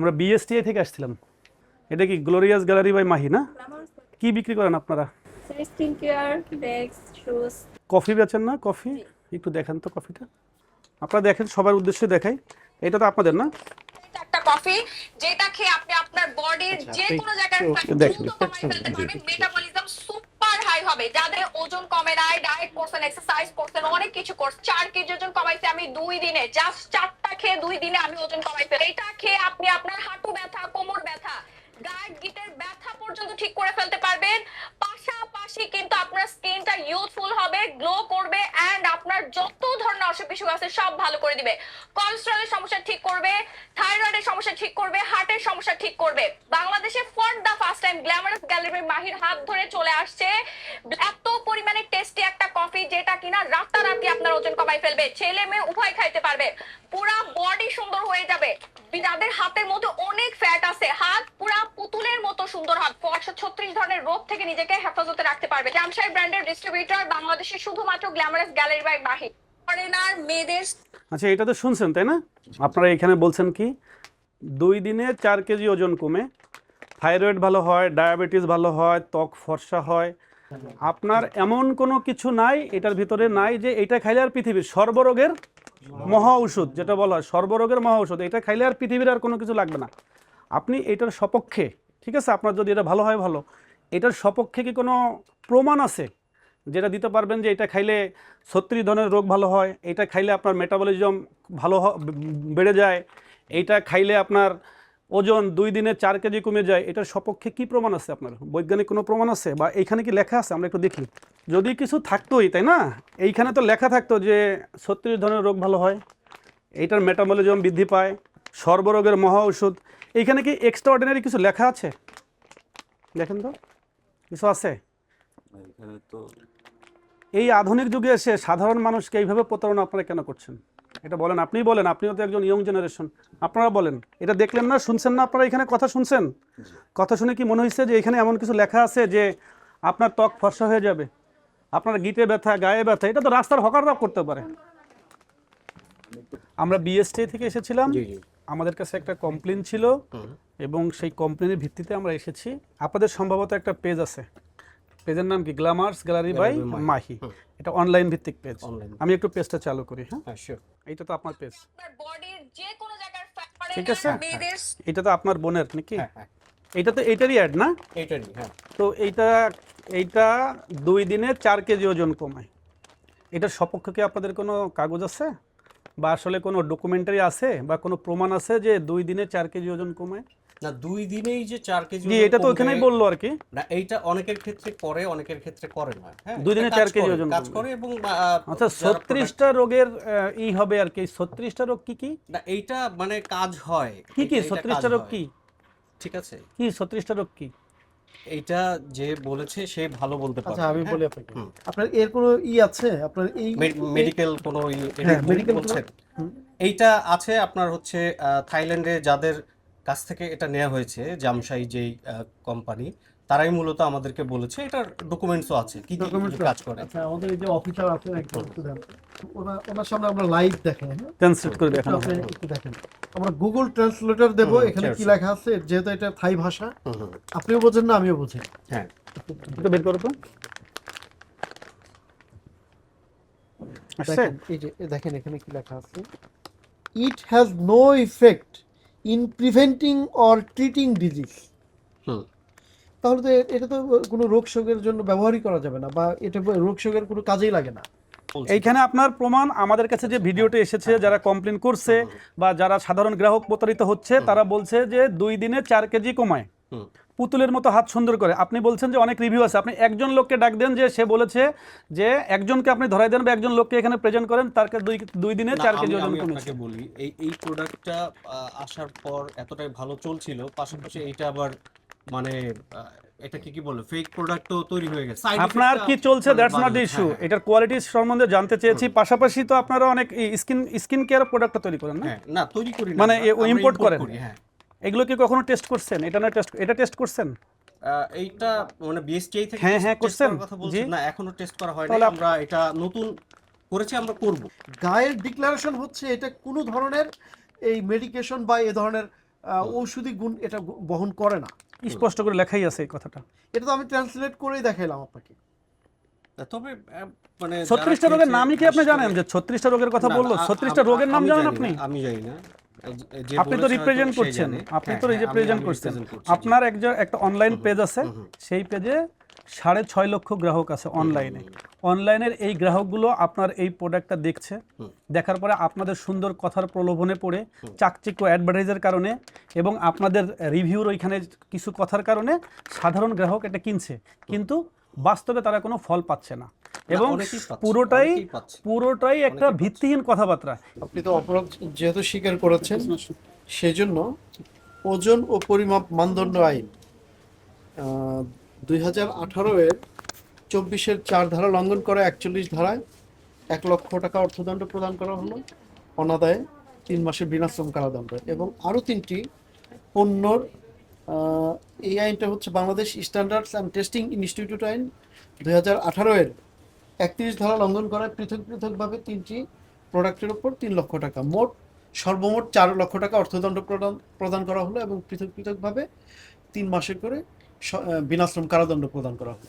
আমরা বিএসটিআই থেকে আসছিলাম। এটা কি গ্লোরিয়াস গ্যালারি বাই মাহি না? কি বিক্রি করেন আপনারা? Skin care, bags, shoes. Coffee বেচেন না? কফি একটু দেখেন তো কফিটা। আপনারা দেখেন, সবার উদ্দেশ্যে দেখাই। এটা তো আপনাদের না? একটা কফি যেটা খেয়ে আপনি আপনার বডির যে কোনো জায়গায় দেখেন। দ্রুত কমাই ফেলতে পারবেন। মেটাবলিজম সুপার হাই হবে। যাদের ওজন কমে নাই, ডায়েট করছেন, এক্সারসাইজ করছেন, অনেক কিছু করছেন, 4 কেজি ওজন কমাইছে আমি 2 দিনে, জাস্ট 4টা খেয়ে 2 দিনে আমি ওজন কমাই ফেলি। এটা খেয়ে আপনি আপনার হাঁটু ব্যথা, কোমর ব্যথা, গায়ের গিটের ব্যথা পর্যন্ত ঠিক করে ফেলতে পারবেন। পাশাপাশি কিন্তু আপনার স্কিনটা ইউথফুল হবে, গ্লো করবে, এন্ড আপনার যত ধরনের অসুখ বিসুখ আছে সব ভালো করে দিবে। কোলেস্টেরলের সমস্যা ঠিক করবে, থাইরয়েডের সমস্যা ঠিক করবে, হার্টের সমস্যা ঠিক করবে। বাংলাদেশে for the first time glamorous gallery মাহির হাত ধরে চলে আসছে এত পরিমাণে টেস্টি একটা কফি, যেটা কিনা রাতারাতি আপনার ওজন কমাই ফেলবে। ছেলে মেয়ে উভয় খাইতে পারবে, পুরা বডি সুন্দর হয়ে যাবে। যাদের হাতের মধ্যে অনেক ফ্যাট আছে, হাত পুরা পুতুলের মতো সুন্দর হাত, 136 ধরনের রোগ থেকে নিজেকে হেফাজতে রাখতে পারবে। জামশাই ব্র্যান্ডের ডিস্ট্রিবিউটর, বাংলাদেশে শুধুমাত্র glamorous gallery by Mahi. Foreigner মেয়েদের। আচ্ছা, এটা তো শুনছেন তাই না? আপনারা এখানে বলছেন কি 2 দিনে 4 কেজি ওজন কমে, থাইরয়েড ভালো হয়, ডায়াবেটিস ভালো হয়, ত্বক ফর্সা হয়। আপনার এমন কোনো কিছু নাই এটার ভিতরে নাই যে এটা খাইলে আর পৃথিবীর সর্বরোগের মহা ঔষধ, যেটা বলা হয় সর্বরোগের মহা ঔষধ, এটা খাইলে আর পৃথিবীর আর কোনো কিছু লাগবে না। আপনি এটার সপক্ষে, ঠিক আছে, আপনার যদি এটা ভালো হয় ভালো, এটার সপক্ষে কি কোনো প্রমাণ আছে যেটা দিতে পারবেন যে এটা খাইলে 36 ধরনের রোগ ভালো হয়, এটা খাইলে আপনার মেটাবলিজম ভালো বেড়ে যায়, এইটা খাইলে আপনার ওজন 2 দিনে 4 কেজি কমে যায়? এটার সপক্ষে কি প্রমাণ আছে? আপনার বৈজ্ঞানিক কোনো প্রমাণ আছে বা এইখানে কি লেখা আছে? আমরা একটু দেখি। যদি কিছু থাকতোই, তাই না, এইখানে তো লেখা থাকতো যে 36 ধরনের রোগ ভালো হয়, এইটার মেটাবলিজম বৃদ্ধি পায়, সর্বরোগের মহা ঔষধ। এইখানে কি এক্সট্রা অর্ডিনারি কিছু লেখা আছে? দেখেন তো, কিছু আছে? এই আধুনিক যুগে এসে সাধারণ মানুষকে এইভাবে প্রতারণা আপনারা কেন করছেন? এটা বলেন, আপনিই বলেন, আপনিও তো একজন ইয়ং জেনারেশন, আপনারা বলেন। এটা দেখলেন না, শুনছেন না? আপনারা এখানে কথা শুনছেন, কথা শুনে কি মনে হয়েছে যে এখানে এমন কিছু লেখা আছে যে আপনার ত্বক ফর্সা হয়ে যাবে, আপনার গিটে ব্যথা, গায়ে ব্যথা? এটা তো রাস্তার হকাররাও করতে পারে। আমরা বিএসটি থেকে এসেছিলাম, আমাদের কাছে একটা কমপ্লেন ছিল এবং সেই কমপ্লেনের ভিত্তিতে আমরা এসেছি। আপনাদের সম্ভবত একটা পেজ আছে, পেজের নাম কি? Glamorous gallery by Mahi. এটা অনলাইন ভিত্তিক পেজ। আমি একটু পেজটা চালু করি। হ্যাঁ, শিওর। এইটা তো আপনার পেজ, আপনার বডির যে কোনো জায়গার ফ্যাট, ঠিক আছে? মেয়েদের। এটা তো আপনার বোনের নাকি? এটা তো এইটারই অ্যাড না? এইটারই, হ্যাঁ। তো এইটা 2 দিনে 4 কেজি ওজন কমায়। এটার সপক্ষে কি আপনাদের কোনো কাগজ আছে বা আসলে কোনো ডকুমেন্টারি আছে বা কোনো প্রমাণ আছে যে 2 দিনে 4 কেজি ওজন কমায়? না, 2 দিনেই যে 4 কেজি জি, এটা তো ওখানেই বললো আর কি। না, এইটা অনেকের ক্ষেত্রে করে, অনেকের ক্ষেত্রে করে না। হ্যাঁ, 2 দিনে 4 কেজি ওজন কাজ করে। এবং আচ্ছা, 36টা রোগের ই হবে আর কি। 36টা রোগ কি কি? না, এইটা মানে কাজ হয়। কি কি 36টা রোগ কি? ঠিক আছে, কি 36টা রোগ কি? এইটা যে বলেছে সে ভালো বলতে পারে। আচ্ছা, আমি বলি আপনাকে। আপনার এর কোনো আছে? আপনার এই মেডিকেল কোনো মেডিকেল বলছেন? এইটা আছে আপনার হচ্ছে থাইল্যান্ডে যাদের কাছ থেকে এটা নেওয়া হয়েছে, জামশাই যেই কোম্পানি, তারাই মূলত আমাদেরকে বলেছে। এটার ডকুমেন্টসও আছে কি কি কাজ করে। আচ্ছা, আমাদের এই যে অফিসার আছেন একজন, একটু দেন। ওনার সামনে আমরা লাইভ দেখেন। হ্যাঁ, ট্রান্সলেট করে দেখানো আপনি হবে। একটু দেখেন। আমরা গুগল ট্রান্সলেটর দেব, এখানে কি লেখা আছে, যেহেতু এটা থাই ভাষা, আপনিও বোঝেন না, আমিও বুঝি। হ্যাঁ, একটু বের করো তো। আসছে? দেখেন, এই যে দেখেন এখানে কি লেখা আছে, it has no effect in preventing or treating disease. তাহলে তো এটা তো কোনো রোগ শোকের জন্য ব্যবহারই করা যাবে না, বা এটা রোগ শোকের কোনো কাজেই লাগে না। এইখানে আপনার প্রমাণ আমাদের কাছে যে ভিডিওটা এসেছে, যারা কমপ্লেন করছে বা যারা সাধারণ গ্রাহক প্রতারিত হচ্ছে, তারা বলছে যে 2 দিনে 4 কেজি কমায়, পুতুলের মতো হাত সুন্দর করে। আপনি বলছেন যে অনেক রিভিউ আছে, আপনি একজন লোককে ডাক দেন যে সে বলেছে যে একজনকে আপনি ধরাই দেন বা একজন লোককে এখানে প্রেজেন্ট করেন, তার 2 দিনে 4 কেজি ওজন কমেছে। আপনাকে বলি, এই প্রোডাক্টটা আসার পর এতটাই ভালো চলছিল, পাশাপাশি এইটা আবার মানে এটাকে কি বলে, ফেক প্রোডাক্টও তৈরি হয়ে গেছে। আপনার কি চলছে, দ্যাটস নট দ্য ইস্যু। এটার কোয়ালিটি সম্বন্ধে জানতে চেয়েছি। পাশাপাশি তো আপনারা অনেক স্কিন কেয়ার প্রোডাক্ট তৈরি করেন না? হ্যাঁ, না তৈরি করি না, মানে আমরা ইম্পোর্ট করেন? হ্যাঁ। এগুলো কি কখনো টেস্ট করছেন? এটা টেস্ট করছেন? এইটা মানে বিএসটিআই থেকে হ্যাঁ, টেস্ট করছেন? করার কথা বলছেন? না, এখনো টেস্ট করা হয়নি। তাহলে আমরা এটা নতুন করেছি, আমরা করব। গায়ের ডিক্লারেশন হচ্ছে এটা কোনো ধরনের এই মেডিকেশন বা এই ধরনের ঔষধি গুণ এটা বহন করে না। স্পষ্ট করে লেখাই আছে এই কথাটা। এটা তো আমি ট্রান্সলেট করেই দেখাইলাম আপনাকে। তবে মানে 36টা রোগের নামই কি আপনি জানেন? যে 36টা রোগের কথা বললো, 36টা রোগের নাম জানেন আপনি? আমি জানি না। যে আপনি তো বলেছে রিপ্রেজেন্ট হয়তো সে করছেন, জানে। আপনি হ্যাঁ, তো হ্যাঁ, রিপ্রেজেন্ট আমি করছেন। represent করছি, আপনার একটা অনলাইন পেজ আছে, সেই পেজে 6.5 লক্ষ গ্রাহক আছে অনলাইনে। অনলাইনের এই গ্রাহকগুলো আপনার এই প্রোডাক্টটা দেখছে, দেখার পরে আপনাদের সুন্দর কথার প্রলোভনে পড়ে, চাকচিক্য অ্যাডভার্টাইজের কারণে এবং আপনাদের রিভিউর ওইখানে কিছু কথার কারণে সাধারণ গ্রাহক এটা কিনছে, কিন্তু বাস্তবে তারা কোনো ফল পাচ্ছে না এবং অনেকেই পাচ্ছে, পুরোটাই অনেকেই পাচ্ছে। পুরোটাই একটা ভিত্তিহীন কথাবার্তা। আপনি তো অপরাধ যেহেতু স্বীকার করেছেন, সেজন্য ওজন ও পরিমাপ মানদণ্ড আইন 2018 এর 24-এর 4 ধারা লঙ্ঘন করে 41 ধারায় 1 লক্ষ টাকা অর্থদণ্ড প্রদান করা হলো, অনাদায়ে 3 মাসের বিনাশ্রম কারাদণ্ড, এবং আরও 3টি পণ্যর এই আইনটা হচ্ছে Bangladesh standards and testing institute আইন 2018 এর 31 ধারা লঙ্ঘন করায় পৃথক পৃথকভাবে 3টি প্রোডাক্টের উপর 3 লক্ষ টাকা, সর্বমোট 4 লক্ষ টাকা অর্থদণ্ড প্রদান করা হলো এবং পৃথক পৃথকভাবে 3 মাসের করে বিনাশ্রম কারাদণ্ড প্রদান করা হলো।